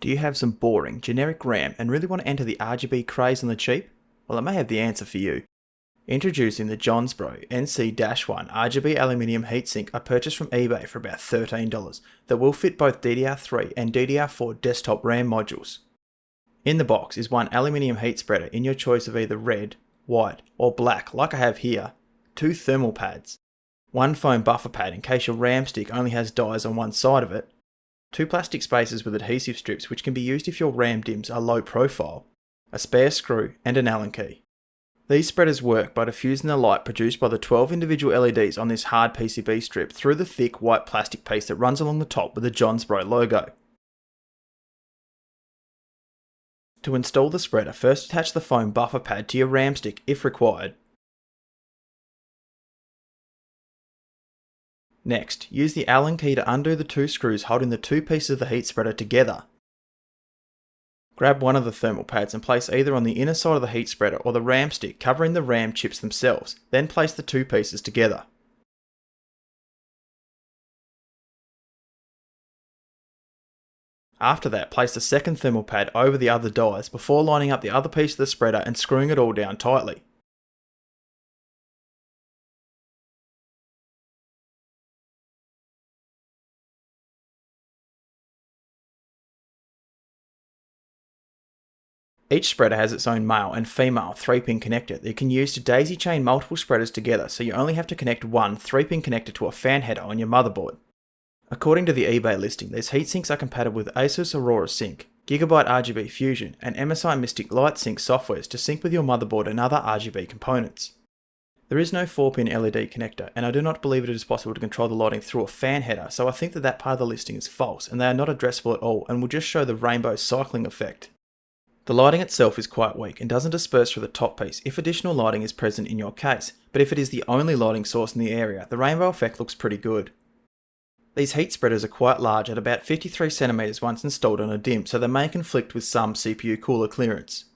Do you have some boring, generic RAM and really want to enter the RGB craze on the cheap? Well, I may have the answer for you. Introducing the Johnsbro NC-1 RGB aluminium heatsink I purchased from eBay for about $13 that will fit both DDR3 and DDR4 desktop RAM modules. In the box is one aluminium heat spreader in your choice of either red, white or black like I have here, 2 thermal pads, one foam buffer pad in case your RAM stick only has dies on one side of it, 2 plastic spacers with adhesive strips which can be used if your RAM DIMMs are low profile, a spare screw and an Allen key. These spreaders work by diffusing the light produced by the 12 individual LEDs on this hard PCB strip through the thick white plastic piece that runs along the top with the Johnsbro logo. To install the spreader, first attach the foam buffer pad to your RAM stick if required. Next, use the Allen key to undo the 2 screws holding the 2 pieces of the heat spreader together. Grab one of the thermal pads and place either on the inner side of the heat spreader or the RAM stick covering the RAM chips themselves, then place the 2 pieces together. After that, place the second thermal pad over the other dies before lining up the other piece of the spreader and screwing it all down tightly. Each spreader has its own male and female 3-pin connector that you can use to daisy chain multiple spreaders together, so you only have to connect one 3-pin connector to a fan header on your motherboard. According to the eBay listing, these heatsinks are compatible with Asus Aurora Sync, Gigabyte RGB Fusion and MSI Mystic Light Sync softwares to sync with your motherboard and other RGB components. There is no 4-pin LED connector, and I do not believe it is possible to control the lighting through a fan header, so I think that part of the listing is false and they are not addressable at all and will just show the rainbow cycling effect. The lighting itself is quite weak and doesn't disperse through the top piece if additional lighting is present in your case, but if it is the only lighting source in the area, the rainbow effect looks pretty good. These heat spreaders are quite large at about 53cm once installed on a DIMM, so they may conflict with some CPU cooler clearance.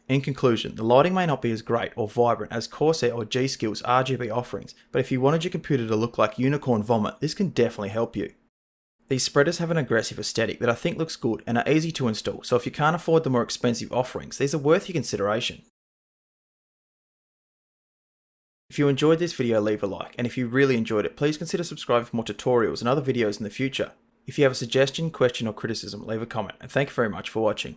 In conclusion, the lighting may not be as great or vibrant as Corsair or G-Skill's RGB offerings, but if you wanted your computer to look like unicorn vomit, this can definitely help you. These spreaders have an aggressive aesthetic that I think looks good and are easy to install, so if you can't afford the more expensive offerings, these are worth your consideration. If you enjoyed this video, leave a like, and if you really enjoyed it, please consider subscribing for more tutorials and other videos in the future. If you have a suggestion, question or criticism, leave a comment, and thank you very much for watching.